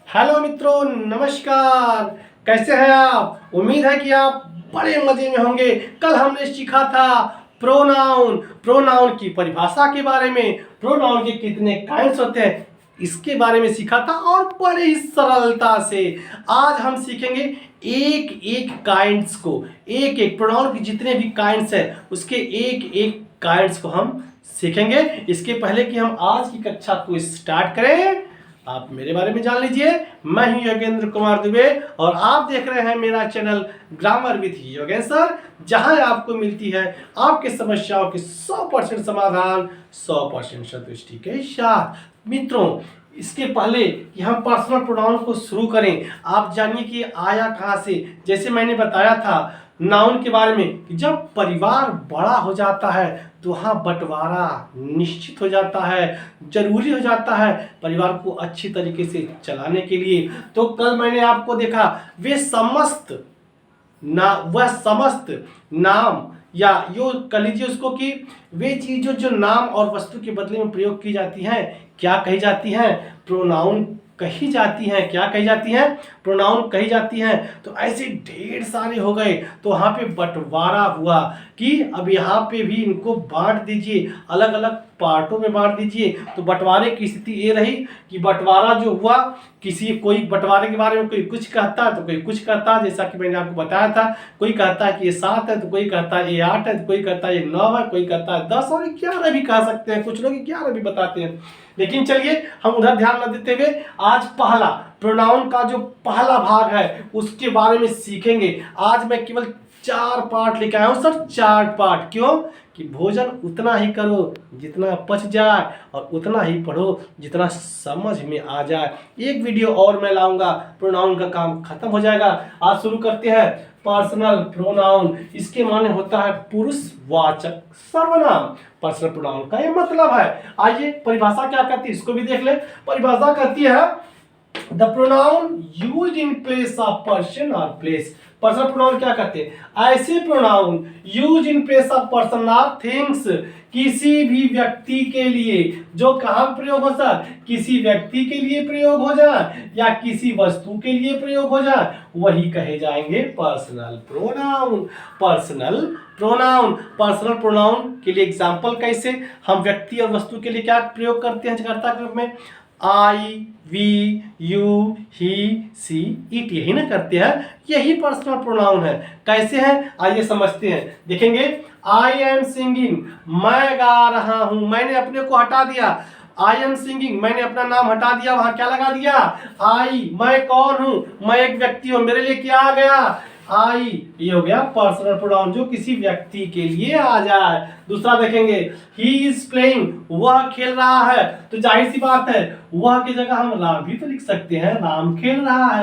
Hello मित्रों, नमस्कार। कैसे हैं आप? उम्मीद है कि आप बड़े मजे में होंगे। कल हमने सीखा था प्रोनाउन प्रोनाउन की परिभाषा के बारे में, प्रोनाउन के कितने काइंड्स होते हैं इसके बारे में सीखा था, और बड़े ही सरलता से आज हम सीखेंगे एक एक काइंड्स को। एक एक प्रोनाउन के जितने भी काइंड्स हैं उसके एक एक काइंड्स को हम सीखेंगे। इसके पहले कि हम आज की कक्षा को स्टार्ट करें, आप मेरे बारे में जान लीजिए। मैं हूं योगेंद्र कुमार दुबे और आप देख रहे हैं मेरा channel grammar with Yogendra sir, जहां आपको मिलती है आपके समस्याओं के 100% समाधान 100% संतुष्टि के साथ। मित्रों, इसके पहले कि हम पर्सनल प्रोनाउन को शुरू करें, आप जानिए कि आया कहां से। जैसे मैंने बताया था नाउन के बारे में कि जब परिवार बड़ा हो जाता है तो वहाँ बंटवारा निश्चित हो जाता है, जरूरी हो जाता है परिवार को अच्छी तरीके से चलाने के लिए। तो कल मैंने आपको देखा वह समस्त नाम, या यो कर लीजिए उसको कि वे चीज़ें जो नाम और वस्तु के बदले में प्रयोग की जाती हैं क्या कही जाती हैं? प्रोनाउन कही जाती हैं। क्या कही जाती हैं? प्रोनाउन कही जाती हैं। तो ऐसे ढेर सारे हो गए, तो वहाँ पे बंटवारा हुआ कि अब यहाँ पे भी इनको बांट दीजिए, अलग अलग पार्टों में बांट दीजिए। तो बंटवारे की स्थिति ये रही कि बंटवारा जो हुआ, कोई बंटवारे के बारे में कोई कुछ कहता है तो कोई कुछ कहता है, जैसा कि मैंने आपको बताया था। कोई कहता है कि ये 7 है तो कोई कहता है ये 8 है, तो कोई कहता है ये 9 है, कोई कहता है 10 और 11 भी कह सकते हैं, कुछ लोग 11 भी बताते हैं। लेकिन चलिए हम उधर ध्यान न देते हुए आज पहला प्रोनाउन का जो पहला भाग है उसके बारे में सीखेंगे। आज मैं केवल 4 पार्ट लेके आया हूं सर, 4 पार्ट। क्यों? कि भोजन उतना ही करो जितना पच जाए और उतना ही पढ़ो जितना समझ में आ जाए। एक वीडियो और मैं लाऊंगा, प्रोनाउन का काम खत्म हो जाएगा। आज शुरू करते हैं पर्सनल प्रोनाउन। इसके माने होता है पुरुषवाचक सर्वनाम। पर्सनल प्रोनाउन का ये मतलब है। आइए परिभाषा क्या कहती है इसको भी देख ले। परिभाषा कहती है the pronoun used in place of person और प्लेस। पर्सनल प्रोनाउन क्या कहते हैं? ऐसे pronoun use in place of person और थिंग्स, किसी भी व्यक्ति के लिए जो कहां प्रयोग हो सर, किसी व्यक्ति के लिए प्रयोग हो जाए या किसी वस्तु के लिए प्रयोग हो जाए, वही कहे जाएंगे personal pronoun. Personal pronoun personal pronoun के लिए एग्जांपल कैसे हम व्यक्ति और वस्तु के लिए क्या प्रयोग करते हैं कर्ता क्रम में? I, we, you, he, she, it, यही ना करते हैं। यही पर्सनल प्रोनाउन है। कैसे हैं आइए समझते हैं। देखेंगे आई एम सिंगिंग, मैं गा रहा हूं, मैंने अपने को हटा दिया। आई एम सिंगिंग, मैंने अपना नाम हटा दिया, वहां क्या लगा दिया? आई। मैं कौन हूं? मैं एक व्यक्ति हूं, मेरे लिए क्या आ गया? आई। ये हो गया पर्सनल प्रोनाउन जो किसी व्यक्ति के लिए आ जाए। दूसरा देखेंगे ही इज प्लेइंग, वह खेल रहा है। तो जाहिर सी बात है वह की जगह हम राम भी तो लिख सकते हैं, राम खेल रहा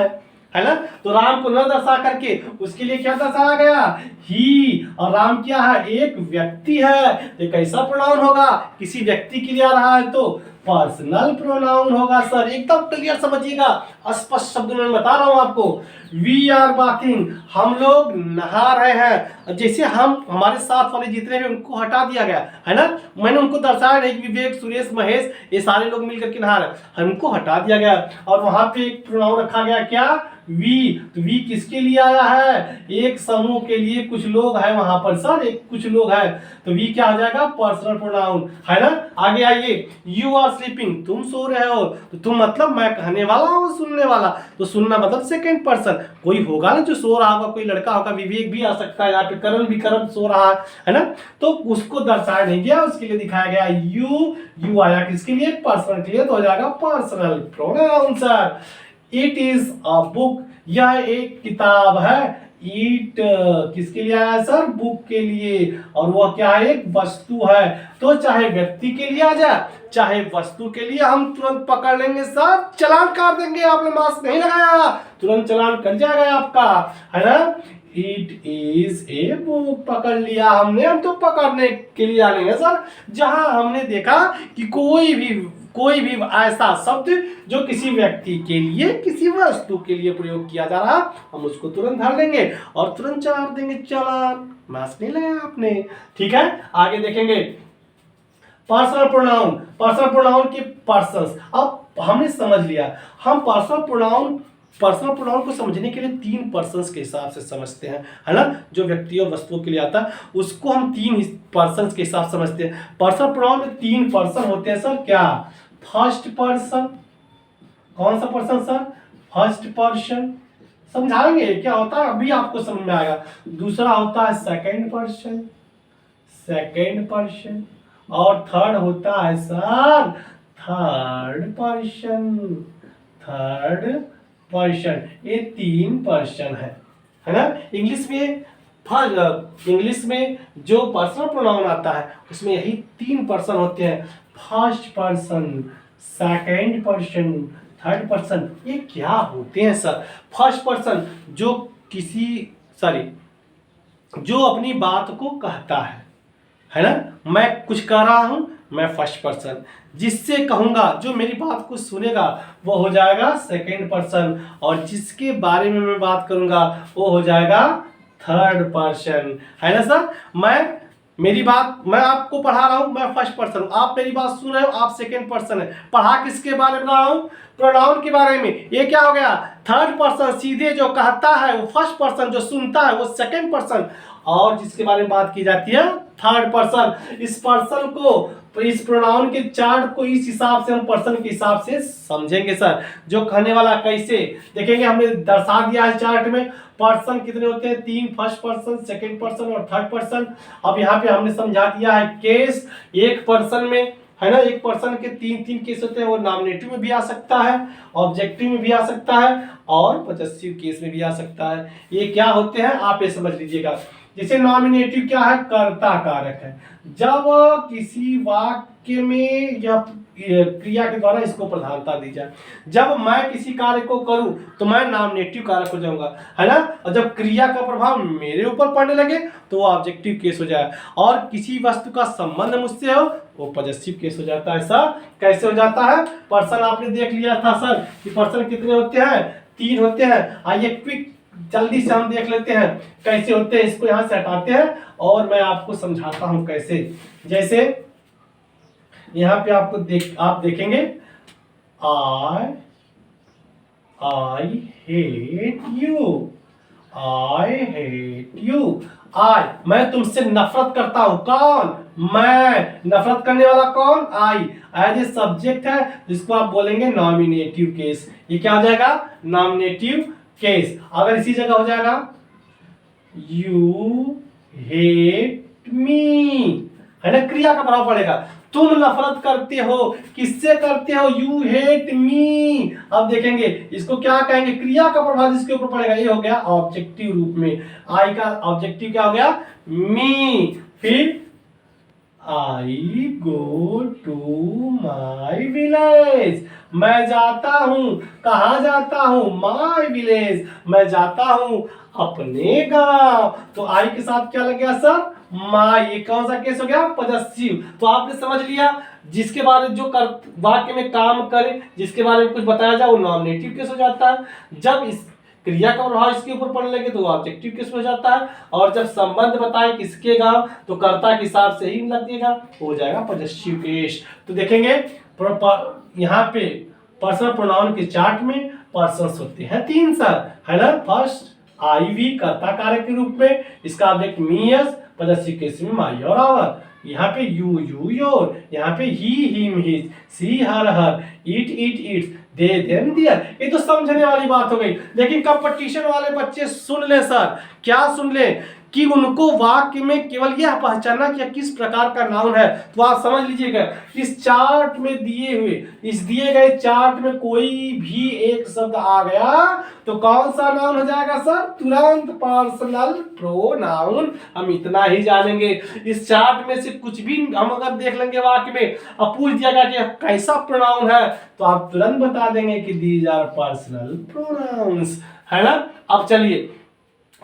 है ना? तो राम को न दर्शा करके उसके लिए क्या दर्शाया गया? ही। और राम क्या है? एक व्यक्ति है। एक ऐसा प्रोनाउन होगा किसी व्यक्ति के लिए आ रहा है तो पर्सनल प्रोनाउन होगा सर। एकदम क्लियर समझिएगा, स्पष्ट शब्दों में बता रहा हूं आपको। वी आर बाथिंग, हम लोग नहा रहे हैं। जैसे हम हमारे साथ वाले जितने भी उनको हटा दिया गया है ना, मैंने उनको दर्शाया नहीं। विवेक, सुरेश, महेश, ये सारे लोग मिलकर के नहा रहे, हमको हटा दिया गया और वहां पे एक प्रोनाउन रखा गया क्या? वी। तो वी किसके लिए आया है? एक समूह के लिए, कुछ लोग हैं वहां पर सर, एक कुछ लोग हैं। तो वी क्या हो जाएगा? पर्सनल प्रोनाउन, है ना? आगे आइए, यू आर स्लीपिंग, तुम सो रहे हो। तो तुम मतलब मैं कहने वाला हूं, सुनने वाला। तो सुनना मतलब सेकंड पर्सन, कोई होगा ना जो सो रहा होगा, कोई लड़का होगा, विवेक भी आ सकता है यहाँ पे, करण भी, करण सो रहा है ना? तो उसको दर्शाया नहीं गया, उसके लिए दिखाया गया यू। यू आया किसके लिए? पर्सनल के लिए, तो हो जाएगा personal pronoun sir. It is a book, यह एक किताब है। ईट किसके लिए आया सर? बुक के लिए। और वह क्या है? एक वस्तु है। तो चाहे व्यक्ति के लिए आ जाए चाहे वस्तु के लिए, हम तुरंत पकड़ लेंगे सर, चालान काट देंगे। आपने मास्क नहीं लगाया, तुरंत चालान कट जाएगा आपका, है ना? इट इज ए बुक, पकड़ लिया हमने। हम तो पकड़ने के लिए आ गए सर, जहां हमने देखा कि कोई भी ऐसा शब्द जो किसी व्यक्ति के लिए, किसी वस्तु के लिए प्रयोग किया जा रहा, हम उसको तुरंत धर लेंगे और तुरंत चार देंगे चालान। मास्क नहीं लगाया आपने, ठीक है? आगे देखेंगे पर्सनल प्रोनाउन के पर्सन्स। अब हमने समझ लिया, हम पर्सनल प्रोनाउन को समझने के लिए 3 पर्सन्स के हिसाब से समझते हैं, है ना। जो व्यक्ति और वस्तुओं के लिए आता है उसको हम 3 पर्सन्स के हिसाब से समझते हैं। पर्सनल प्रोनाउन में 3 पर्सन होते हैं सर। क्या? First person. कौन सा पर्सन सर? First person. समझाएंगे क्या होता है, अभी आपको समझ में आएगा। दूसरा होता है सेकंड पर्सन, और थर्ड होता है सर थर्ड पर्सन। ये 3 पर्सन है ना। इंग्लिश में जो पर्सनल प्रोनाउन आता है उसमें यही 3 पर्सन होते हैं, first person, second person, third person. ये क्या होते हैं सर? फर्स्ट पर्सन जो अपनी बात को कहता है ना। मैं कुछ कह रहा हूं, मैं फर्स्ट पर्सन। जिससे कहूंगा, जो मेरी बात को सुनेगा, वो हो जाएगा सेकंड पर्सन, और जिसके बारे में मैं बात करूंगा वो हो जाएगा थर्ड पर्सन, है ना सर। मैं आपको पढ़ा रहा हूं, मैं फर्स्ट पर्सन हूं। आप मेरी बात सुन रहे हो, आप सेकंड पर्सन है। पढ़ा किसके बारे में रहा हूं? प्रोनाउन के बारे में। ये क्या हो गया? Third person. सीधे जो कहता है वो फर्स्ट पर्सन, जो सुनता है वो सेकंड पर्सन, और जिसके बारे में बात की जाती है थर्ड पर्सन। इस प्रोनाउन के चार्ट को इस हिसाब से हम पर्सन के हिसाब से समझेंगे सर। जो कहने वाला कैसे देखेंगे, हमने दर्शा दिया है चार्ट में। पर्सन कितने होते हैं? 3, फर्स्ट पर्सन, सेकंड पर्सन और थर्ड पर्सन। अब यहाँ पे हमने समझा दिया है केस। एक पर्सन में, है ना, एक पर्सन के 3 केस होते हैं। वो नॉमिनेटिव में भी आ सकता है, ऑब्जेक्टिव में भी आ सकता है, और पॉसेसिव केस में भी आ सकता है। ये क्या होते हैं आप ये समझ लीजिएगा। जैसे नॉमिनेटिव क्या है? कर्ता कारक है। जब किसी वाक्य में या क्रिया के द्वारा इसको प्रधानता दी जाए। जब मैं किसी कार्य को करूं तो मैं नॉमिनेटिव कारक हो जाऊंगा, है ना। और जब क्रिया का प्रभाव मेरे ऊपर पड़ने लगे तो वो ऑब्जेक्टिव केस हो जाए। और किसी वस्तु का संबंध मुझसे हो वो पॉसेसिव केस हो जाता है सर। कैसे हो जाता है? पर्सन आपने देख लिया था सर कि पर्सन कितने होते हैं? 3 होते हैं। आइए क्विक जल्दी से हम देख लेते हैं कैसे होते हैं। इसको यहां से हटाते हैं और मैं आपको समझाता हूं कैसे। जैसे यहां पे आप देखेंगे, आई हेट यू। मैं तुमसे नफरत करता हूं। कौन? मैं। नफरत करने वाला कौन? आई। एज ए सब्जेक्ट है, जिसको आप बोलेंगे नॉमिनेटिव केस। ये क्या हो जाएगा? Nominative case. अगर इसी जगह हो जाएगा यू हेट मी, है ना, क्रिया का प्रभाव पड़ेगा। तुम नफरत करते हो। किससे करते हो? You hate me. अब देखेंगे इसको क्या कहेंगे? क्रिया का प्रभाव जिसके ऊपर पड़ेगा, ये हो गया ऑब्जेक्टिव रूप में। आई का ऑब्जेक्टिव क्या हो गया? मी। फिर आई गो टू माई विलेज। मैं जाता हूं। कहां जाता हूं? My village. मैं जाता हूं अपने गांव। तो आई के साथ क्या लग गया सर? माई। ये कौन सा केस हो गया? पॉसेसिव। तो आपने समझ लिया, जिसके बारे जो वाक्य में काम करे, जिसके बारे में कुछ बताया जाए, वो नॉमिनेटिव केस हो जाता है। जब इस क्रिया का प्रभाव इसके ऊपर पड़ने लगे तो वो ऑब्जेक्टिव केस हो जाता है। और जब संबंध बताए किसके गांव, तो कर्ता के हिसाब से ही लगेगा, हो जाएगा पॉसेसिव केस। तो देखेंगे यहाँ पे पर्सनल प्रोनाउन के चार्ट में पर्सन्स होते हैं 3 सर, है ना। फर्स्ट आई वी कर्ता कारक के रूप में, इसका ऑब्जेक्ट मी एस, पॉसेसिव केस में माई और आवर। यहाँ पे यू योर, यहाँ पे he him his, she her, it its, they them their. ये तो समझने वाली बात हो गई। लेकिन कंपटीशन वाले बच्चे सुन ले सर, क्या सुन ले कि उनको वाक्य में केवल यह पहचानना कि किस प्रकार का नाउन है। तो आप समझ लीजिएगा, इस चार्ट में दिए गए चार्ट में कोई भी एक शब्द आ गया तो कौन सा नाउन हो जाएगा सर? तुरंत पर्सनल प्रोनाउन। हम इतना ही जानेंगे। इस चार्ट में से कुछ भी हम अगर देख लेंगे वाक्य में और पूछ दिया गया कि कैसा प्रोनाउन है, तो आप तुरंत बता देंगे कि दीज आर पर्सनल प्रोनाउंस, है ना। अब चलिए,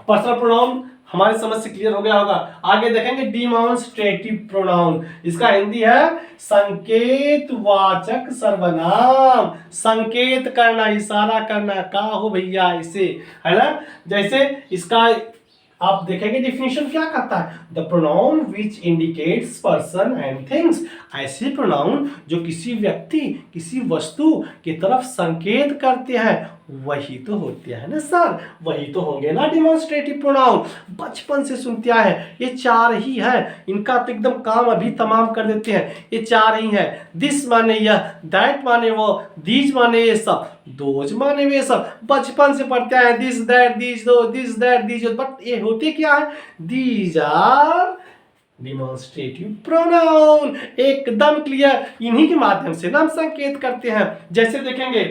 पर्सनल प्रोनाउन हमारी समझ से क्लियर हो गया होगा। आगे देखेंगे डिमॉन्स्ट्रेटिव प्रोनाउन। इसका हिंदी है संकेतवाचक सर्वनाम। संकेत करना, इशारा करना, का हो भैया इसे, है ना। जैसे इसका आप देखेंगे डिफिनेशन क्या कहता है, the pronoun which indicates person and things, ऐसे प्रोनाउन जो किसी व्यक्ति किसी वस्तु की तरफ संकेत करते हैं वही तो होते हैं ना सर, वही तो होंगे ना डिमॉन्स्ट्रेटिव प्रोनाउन। बचपन से सुनते आए हैं, ये चार ही है, इनका तो एकदम काम अभी तमाम कर देते हैं, ये चार ही है। दिस माने यह, दैट माने वो, दीज माने ये सब, दोज माने वे सब, बचपन से पढ़ते हैं दिस दैट दीज दो, दिस दैट दीज, बट ये होते क्या है, दीज आर डिमॉन्स्ट्रेटिव प्रोनाउन, एकदम क्लियर। इन्हीं के माध्यम से ना हम संकेत करते हैं। जैसे देखेंगे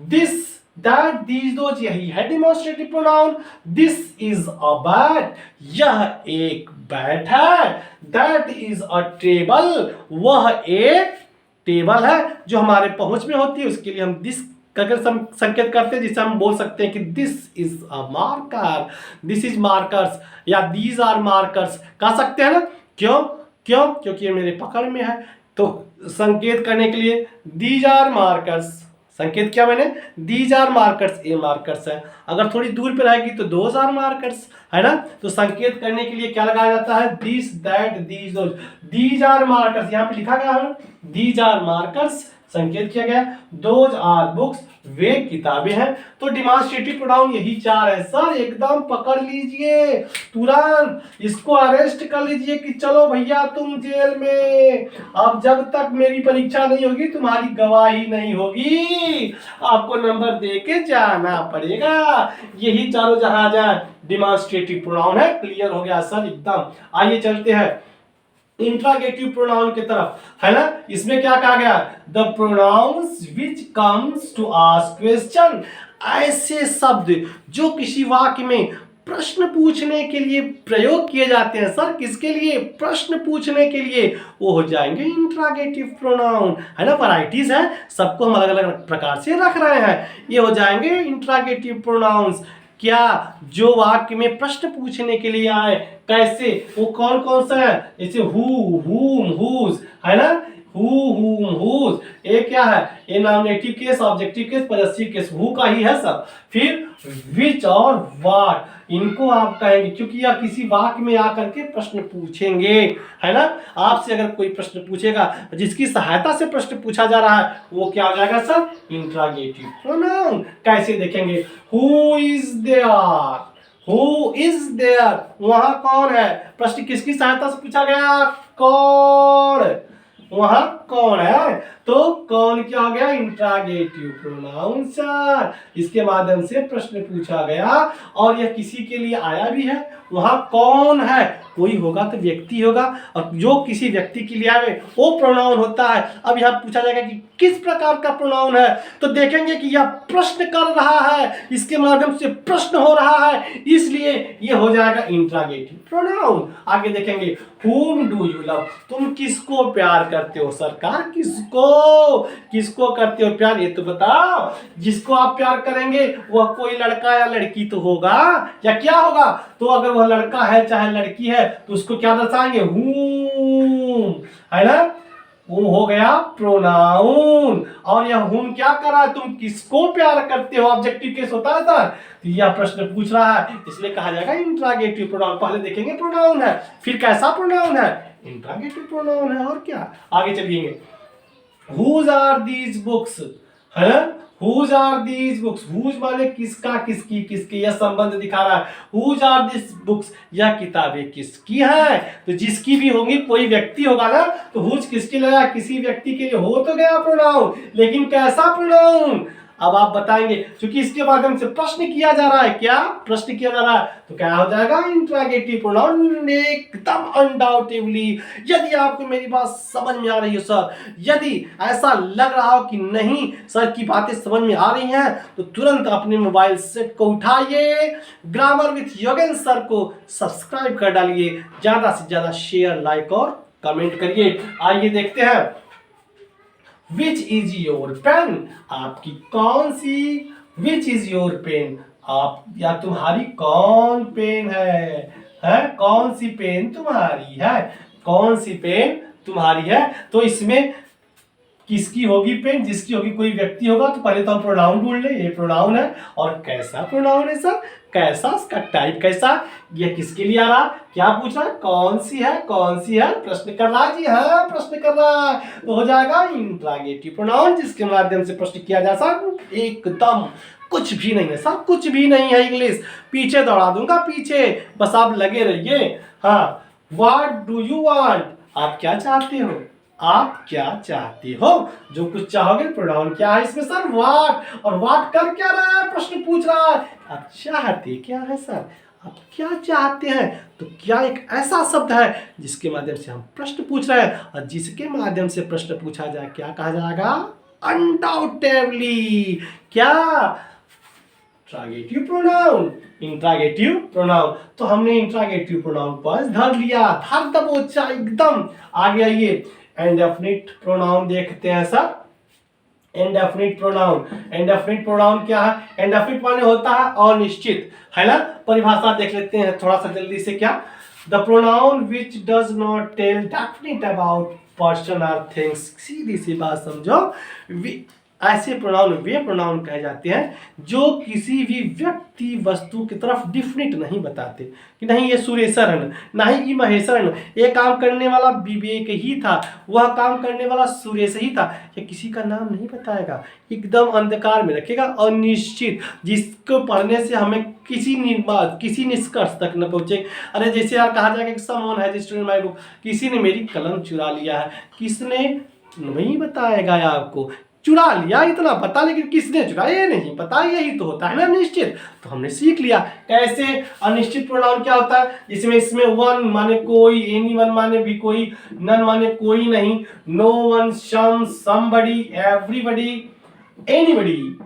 दिस दैट दीज दोज, यही है demonstrative pronoun. This is a bat, यह एक बैट है। दैट इज अ टेबल, वह एक टेबल है जो हमारे पहुंच में होती है, उसके लिए हम दिस अगर संकेत करते हैं, जिससे हम बोल सकते हैं कि this is a marker, this is markers, या दीज आर मार्कर्स कह सकते हैं ना। क्यों क्यों, क्योंकि ये मेरे पकड़ में है, तो संकेत करने के लिए दीज आर मार्कर्स, संकेत किया मैंने, दीज आर मार्कर्स, ये मार्कर्स है। अगर थोड़ी दूर पे रहेगी तो दोज आर मार्कर्स, है ना। तो संकेत करने के लिए क्या लगाया जाता है, this that these those, these are markers, यहाँ पे लिखा गया है दीज आर मार्कर्स, संकेत किया गया। दोज आर बुक्स, वे किताबें हैं। तो डिमॉन्स्ट्रेटिव प्रोनाउन यही चार है सर, एकदम पकड़ लीजिए, तुरंत इसको अरेस्ट कर लीजिए कि चलो भैया तुम जेल में, अब जब तक मेरी परीक्षा नहीं होगी तुम्हारी गवाही नहीं होगी, आपको नंबर दे के जाना पड़ेगा। यही चारों जहां डिमॉन्स्ट्रेटिव प्रोनाउन है। क्लियर हो गया सर एकदम। आइए चलते हैं इंट्रागेटिव प्रोनाउन की तरफ, है ना। इसमें क्या कहा गया, the pronouns which comes to ask question, ऐसे शब्द जो किसी वाक्य में प्रश्न पूछने के लिए प्रयोग किए जाते हैं। सर किसके लिए, प्रश्न पूछने के लिए, वो हो जाएंगे इंट्रागेटिव प्रोनाउन, है ना। वैरायटीज है, सबको हम अलग अलग प्रकार से रख रहे हैं, ये हो जाएंगे इंट्रागेटिव प्रोनाउंस। क्या, जो वाक्य में प्रश्न पूछने के लिए आए, कैसे, वो कौन कौन सा है, जैसे हु, हुम, हुज, है ना, हु, हुम, हुज, ये क्या है, ये nominative case, objective case, possessive case, who का ही है सब। फिर विच और व्हाट, इनको आप कहेंगे क्योंकि यह किसी वाक्य में आकर के प्रश्न पूछेंगे, है ना। आपसे अगर कोई प्रश्न पूछेगा जिसकी सहायता से प्रश्न पूछा जा रहा है, वो क्या हो जाएगा सर, इंट्रागेटिव प्रोनाउन। कैसे देखेंगे, who is there, who is there, वहां कौन है, प्रश्न किसकी सहायता से पूछा गया, कौन, वहां कौन है, तो कौन क्या हो गया, इंट्रागेटिव प्रोनाउन सर। इसके माध्यम से प्रश्न पूछा गया और यह किसी के लिए आया भी है, वहां कौन है, कोई होगा तो व्यक्ति होगा, और जो किसी व्यक्ति के लिए आए वो प्रोनाउन होता है। अब यह पूछा जाएगा कि किस प्रकार का प्रोनाउन है, तो देखेंगे कि यह प्रश्न कर रहा है, इसके माध्यम से प्रश्न हो रहा है, इसलिए यह हो जाएगा इंट्रागेटिव प्रोनाउन। आगे देखेंगे, whom do you love, तुम किसको प्यार करते हो सरकार, किसको, किसको करते हो प्यार, ये तो बताओ। जिसको आप प्यार करेंगे वह कोई लड़का या लड़की तो होगा, या क्या होगा, तो अगर वह लड़का है चाहे लड़की है तो उसको क्या दर्शाएंगे, whom, है ना, वो हो गया प्रोनाउन। और यह whom क्या कर रहा है, तुम किसको प्यार करते हो, ऑब्जेक्टिव केस होता है सर, तो यह प्रश्न पूछ रहा है, इसलिए कहा जाएगा इंट्रागेटिव प्रोनाउन। पहले देखेंगे प्रोनाउन है, फिर कैसा प्रोनाउन है, इंट्रागेटिव प्रोनाउन है, और क्या। आगे चलिए, हुज आर दीज बुक्स, है ना, whose are these books, whose माने किसका, किसकी, किसकी, यह संबंध दिखा रहा है। हुज आर दिस बुक्स, यह किताबें किसकी है, तो जिसकी भी होंगी, कोई व्यक्ति होगा ना, तो हुज किसके लगा, किसी व्यक्ति के लिए हो तो गया प्रोनाउन, लेकिन कैसा प्रोनाउन, अब आप बताएंगे, क्योंकि इसके माध्यम से प्रश्न किया जा रहा है, क्या प्रश्न किया जा रहा है, तो क्या हो जाएगा, इंट्रागेटिव प्रोनाउन एकदम अनडाउटेबली। यदि आपको मेरी बात समझ में आ रही है सर, यदि ऐसा लग रहा हो कि नहीं सर की बातें समझ में आ रही हैं, तो तुरंत अपने मोबाइल सेट को उठाइए, ग्रामर विथ योगेंद्र सर को सब्सक्राइब कर डालिए, ज्यादा से ज्यादा शेयर, लाइक और कमेंट करिए। आइए देखते हैं, विच इज योर पेन, आपकी कौन सी, विच इज योर पेन, आप या तुम्हारी कौन पेन है, कौन सी पेन तुम्हारी है, कौन सी पेन तुम्हारी है। तो इसमें किसकी होगी पेन, जिसकी होगी कोई व्यक्ति होगा, तो पहले तो हम प्रोनाउन ढूंढ ले, ये प्रोनाउन है और कैसा प्रोनाउन है सर, कैसा, उसका टाइप कैसा, ये किसके लिए आ रहा, क्या पूछ रहा है, कौन सी है, कौन सी है, प्रश्न कर रहा है जी, हाँ प्रश्न कर रहा है, तो हो जाएगा इंट्रागेटिव प्रोनाउन, जिसके माध्यम से प्रश्न किया जा सकता। एकदम कुछ भी नहीं है सब, कुछ भी नहीं है इंग्लिश, पीछे दौड़ा दूंगा पीछे, बस आप लगे रहिए। हाँ, व्हाट डू यू वांट, आप क्या चाहते हो, आप क्या चाहते हो, जो कुछ चाहोगे प्रोनाउन क्या है इसमें सर, व्हाट, और व्हाट कर क्या रहा है, प्रश्न पूछ रहा है, आप चाहते क्या है सर, आप क्या चाहते हैं, तो क्या एक ऐसा शब्द है जिसके माध्यम से हम प्रश्न पूछ रहे हैं, और जिसके माध्यम से प्रश्न पूछा जाए क्या कहा जाएगा, अनडाउटेबली क्या, इंट्रागेटिव प्रोनाउन, इंट्रागेटिव प्रोनाउन। तो हमने इंट्रागेटिव प्रोनाउन पर धर लिया, धर दबोचा एकदम। आगे आइए, इंडेफिनिट प्रोनाउन देखते हैं sir. Indefinite pronoun, indefinite pronoun क्या है, इंडेफिनिट माने होता है अनिश्चित, है ना। परिभाषा देख लेते हैं थोड़ा सा जल्दी से, क्या, the pronoun which does not tell definite about person और थिंग्स, सीधी सी बात समझो, ऐसे प्रोनाउन वे प्रोनाउन कहे जाते हैं जो किसी भी व्यक्ति वस्तु की तरफ डिफिनिट नहीं बताते कि नहीं ये सुरेशर है, नहीं ये महेश्वर है, ये काम करने वाला विवेक ही था, वह काम करने वाला सुरेश ही था, ये किसी का नाम नहीं बताएगा, एकदम अंधकार में रखेगा, अनिश्चित, जिसको पढ़ने से हमें किसी निष्कर्ष तक न पहुंचे। अरे जैसे यार कहा जाएगा कि someone has stolen my book, किसी ने मेरी कलम चुरा लिया है, किसने नहीं बताएगा आपको, चुरा लिया इतना पता, लेकिन किसने चुराया ये नहीं पता, यही तो होता है ना निश्चित। तो हमने सीख लिया कैसे अनिश्चित प्रोनाउन क्या होता है, जिसमें इसमें वन माने कोई, एनी वन माने भी कोई, नन माने कोई नहीं, no one, some, somebody, everybody, anybody,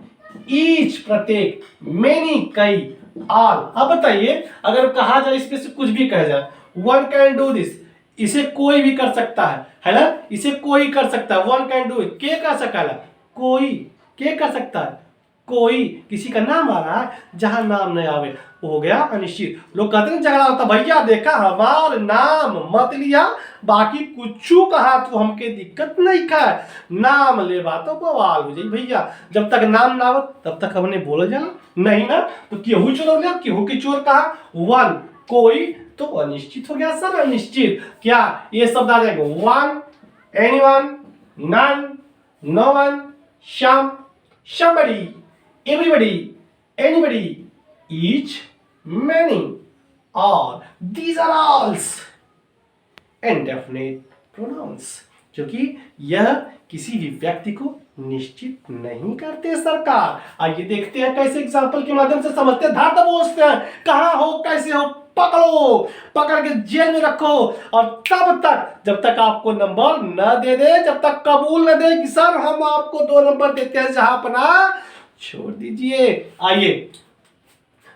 each प्रत्येक, मेनी कई, ऑल। अब बताइए अगर कहा जाए इसमें से कुछ भी कहा जाए, वन कैन डू दिस, इसे कोई भी कर सकता है ना, इसे कोई कर सकता है, वन कैन डू इट, के कर सकता है, कोई, के कर सकता है, कोई, किसी का नाम आ रहा है, जहां नाम नहीं आवे हो गया अनिश्चित। लोग कहते हैं झगड़ा होता, भैया देखा हमार नाम मत लिया, बाकी कुछ कहा तो हमके दिक्कत नहीं खा, नाम ले बात तो बवाल हो जाए भैया, जब तक नाम ना हो तब तक हमने बोला जाना नहीं ना, तो केहू चोर लिया, केहू की चोर कहा, वन, कोई, तो अनिश्चित हो गया सर, अनिश्चित। क्या ये शब्द आ जाएगा, one, anyone, none, no one, some, somebody, everybody, anybody, each, many, all, these are all indefinite pronouns, क्योंकि यह किसी भी व्यक्ति को निश्चित नहीं करते सरकार। आइए देखते हैं कैसे एग्जाम्पल के माध्यम से समझते हैं, धार दबोचते हैं, कहां हो कैसे हो, पकड़ो, पकड़ के जेल में रखो, और तब तक जब तक आपको नंबर न दे दे, जब तक कबूल न दे कि सर हम आपको 2 नंबर देते हैं, जहां अपना छोड़ दीजिए। आइए,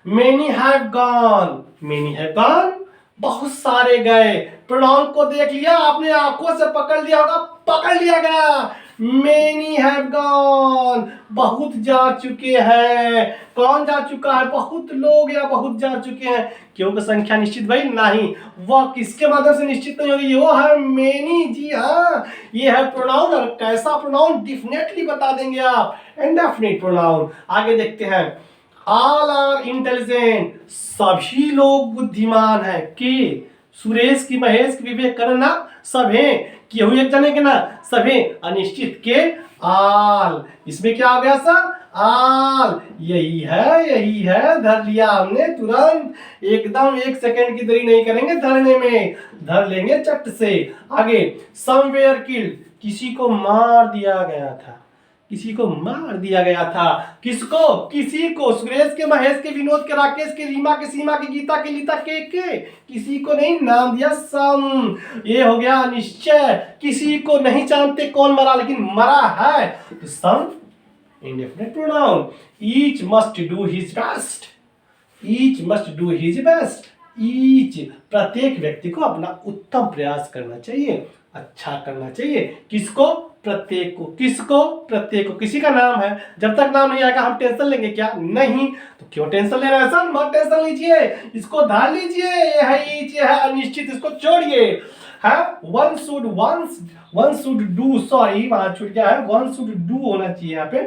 many have gone, many have gone, बहुत सारे गए, प्रोनाउन को देख लिया आपने, आंखों से पकड़ लिया होगा, पकड़ लिया गया, मेनी हैव गॉन, बहुत जा चुके हैं, कौन जा चुका है, बहुत लोग या बहुत जा चुके हैं, क्यों की संख्या निश्चित भाई नहीं, वह किसके माध्यम से निश्चित नहीं होगी, वो है मेनी, जी हाँ ये है प्रोनाउन, और कैसा प्रोनाउन डेफिनेटली बता देंगे आप, इंडेफिनिट प्रोनाउन। आगे देखते हैं, ऑल आर इंटेलिजेंट, सभी लोग बुद्धिमान है, के सुरेश की, महेश की, विवेक करना सब हैं, केहू एक जने के ना सभी, अनिश्चित के आल, इसमें क्या हो गया सर, आल, यही है, धर लिया हमने तुरंत, एकदम 1 सेकंड की देरी नहीं करेंगे धरने में, धर लेंगे चट से। आगे, समवेयर किल्ड, किसी को मार दिया गया था, किसी को मार दिया गया था, किसको, किसी को, सुरेश के, महेश के, विनोद के, राकेश के, रीमा के, सीमा के, गीता के, लीता के, किसी को नहीं, नाम दिया सम, ये हो गया निश्चय, किसी को नहीं जानते कौन मरा, लेकिन मरा है, तो some indefinite pronoun. Each must do his best, each must do his best, each प्रत्येक व्यक्ति को अपना उत्तम प्रयास करना चाहिए, अच्छा करना चाहिए, किसको, प्रत्येक को, किसको, प्रत्येक को, किसी का नाम है, जब तक नाम नहीं आएगा हम टेंशन लेंगे क्या, नहीं, तो क्यों टेंशन ले रहे हैं सर, मत टेंशन लीजिए, इसको धार लीजिए, ये है ईच, ये है अनिश्चित, इसको छोड़िए। है वन शुड डू, सॉरी वहां छूट गया है, वन शुड डू होना चाहिए यहाँ पे,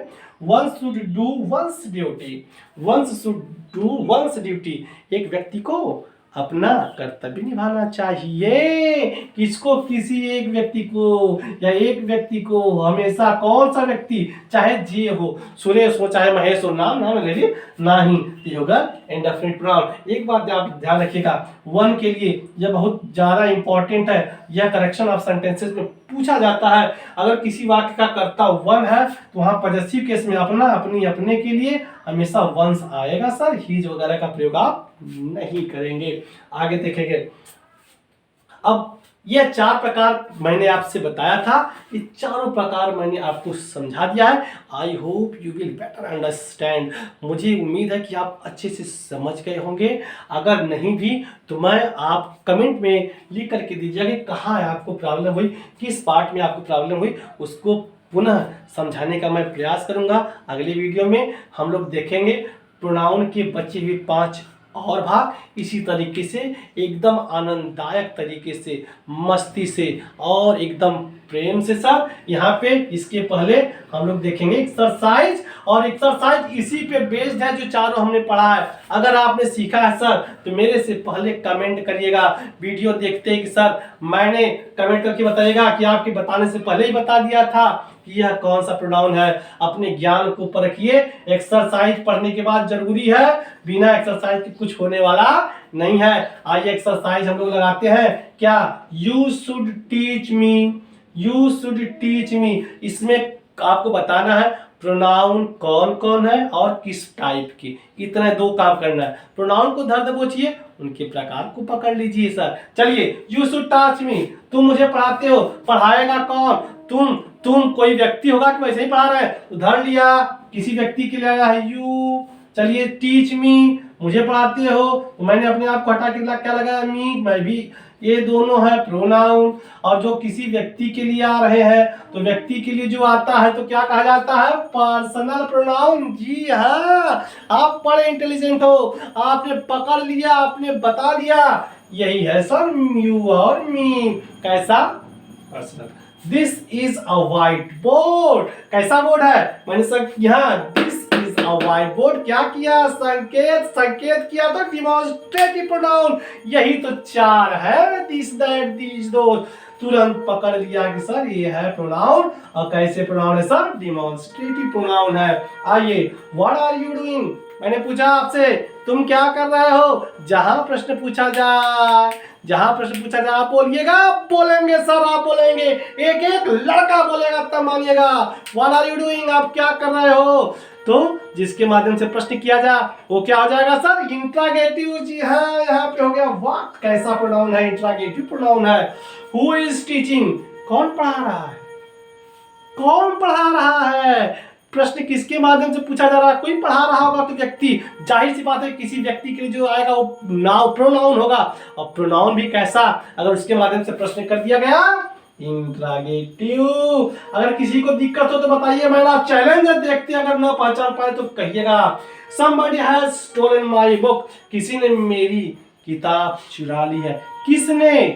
one should do one's duty, one's should do one's duty. एक व्यक्ति को अपना कर्तव्य निभाना चाहिए। किसको? किसी एक व्यक्ति को, या एक व्यक्ति को हमेशा। कौन सा व्यक्ति? चाहे जे हो, सुरेश हो चाहे महेश हो, नाम ले ली नहीं, ये होगा इंडेफिनिट प्रोनाउन। एक बात आप ध्यान रखिएगा, वन के लिए यह बहुत ज्यादा इंपॉर्टेंट है, यह करेक्शन ऑफ सेंटेंसेस में पूछा जाता है। अगर किसी वाक्य का कर्ता वन है तो वहां पॉजेसिव केस में अपना, अपनी, अपने के लिए हमेशा वंस आएगा सर, हीज वगैरह का प्रयोग आप नहीं करेंगे। आगे देखेंगे। अब यह 4 प्रकार मैंने आपसे बताया था, ये चारों प्रकार मैंने आपको समझा दिया है। I hope you will better understand. मुझे उम्मीद है कि आप अच्छे से समझ गए होंगे। अगर नहीं भी तो मैं आप कमेंट में लिख करके दीजिएगा कि कहाँ आपको प्रॉब्लम हुई, किस पार्ट में आपको प्रॉब्लम हुई, उसको पुनः समझाने का मैं प्रयास करूंगा। अगले वीडियो में हम लोग देखेंगे प्रोनाउन के बचे हुए 5 और भाग, इसी तरीके से एकदम आनंददायक तरीके से, मस्ती से और एकदम प्रेम से सर। यहाँ पे इसके पहले हम लोग देखेंगे एक्सरसाइज, और एक्सरसाइज इसी पे बेस्ड है जो चारों हमने पढ़ा है। अगर आपने सीखा है सर तो मेरे से पहले कमेंट करिएगा, वीडियो देखते हैं कि सर मैंने, कमेंट करके बताइएगा कि आपके बताने से पहले ही बता दिया था कि यह कौन सा प्रोनाउन है। अपने ज्ञान को परखिए, एक्सरसाइज पढ़ने के बाद जरूरी है, बिना एक्सरसाइज के कुछ होने वाला नहीं है। आइए एक्सरसाइज हम लोग लगाते हैं। क्या? You should teach me, you should teach me. इसमें आपको बताना है प्रोनाउन कौन कौन है और किस टाइप के, इतना 2 काम करना है। प्रोनाउन को धर दबोचिए, उनके प्रकार को पकड़ लीजिए सर। चलिए, यू शुड टच मी, तुम मुझे पढ़ाते हो, पढ़ाएगा कौन? तुम कोई व्यक्ति होगा कि वैसे ही पढ़ा रहे हैं, तो धर लिया, किसी व्यक्ति के लिए आया है यू। चलिए, टीच मी, मुझे पढ़ाते हो, तो मैंने अपने आप को हटा के क्या लगाया? मी, मैं भी। ये दोनों है प्रोनाउन। और जो किसी व्यक्ति के लिए आ रहे हैं तो व्यक्ति के लिए जो आता है तो क्या कहा जाता है? Personal pronoun. जी हाँ, आप बड़े इंटेलिजेंट हो, आपने पकड़ लिया, आपने बता दिया। यही है सर यू और मी। कैसा? Personal. This is a white board. कैसा बोर्ड है? मैंने सर यहाँ this is a white board क्या किया? संकेत किया तो डिमॉन्स्ट्रेटिव प्रोनाउन। यही तो 4 है, दिस दैट दीज दोस। तुरंत पकड़ लिया कि सर ये है प्रोनाउन। और कैसे प्रोनाउन है सर? डिमॉन्स्ट्रेटिव प्रोनाउन है। आइए, व्हाट आर यू डूइंग? मैंने पूछा आपसे तुम क्या कर रहे हो। जहां प्रश्न पूछा जाए, जहां प्रश्न पूछा जाए आप बोलिएगा। बोलेंगे सर, आप बोलेंगे, एक एक लड़का बोलेगा तब मानिएगा। What are you doing? आप क्या कर रहे हो? तो जिसके माध्यम से प्रश्न किया जाए वो क्या हो जाएगा सर? इंट्रागेटिव। जी हाँ, यहाँ पे हो गया व्हाट। कैसा प्रोनाउन है? इंट्रागेटिव प्रोनाउन है। Who is teaching? कौन पढ़ा रहा है? कौन पढ़ा रहा है? प्रश्न किसके माध्यम से पूछा जा रहा है? कोई पढ़ा रहा होगा तो व्यक्ति, जाहिर सी बात है किसी व्यक्ति के लिए जो आएगा वो नाउन प्रोनाउन होगा। और प्रोनाउन भी कैसा? अगर उसके माध्यम से प्रश्न कर दिया गया, इंट्रागेटिव। अगर किसी को दिक्कत हो तो बताइए, मेरा चैलेंज है, देखते अगर ना पहचान पाए तो कहिएगा। Somebody has stolen my book। किसी ने मेरी किताब चुरा ली है। किसने?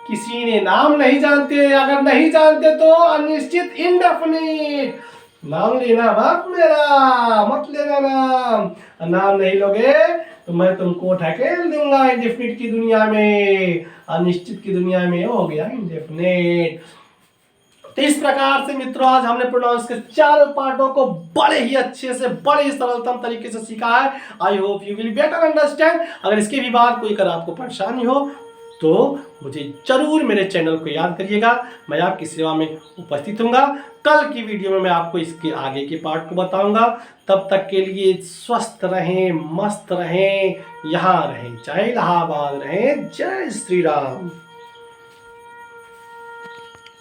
किसी ने। नाम नहीं जानते, अगर नहीं जानते तो अनिश्चित, इंडेफिनिट। नाम लेना मत मेरा, मत लेना नाम। नाम नहीं लोगे तो मैं तुमको ढकेल दूंगा इंडेफिनिट की दुनिया में, अनिश्चित की दुनिया में। हो गया इंडेफिनिट। तो इस प्रकार से मित्रों आज हमने प्रोनाउंस के 4 पार्टों को बड़े ही अच्छे से, बड़े ही सरलतम तरीके से सीखा है। I hope you will better understand. अगर इसके भी बाद कोई अगर आपको परेशानी हो तो मुझे जरूर मेरे चैनल को याद करिएगा, मैं आपकी सेवा में उपस्थित हूँगा। कल की वीडियो में मैं आपको इसके आगे के पार्ट को बताऊंगा। तब तक के लिए स्वस्थ रहें, मस्त रहें, यहाँ रहें, चाहे इलाहाबाद रहें। जय श्री राम।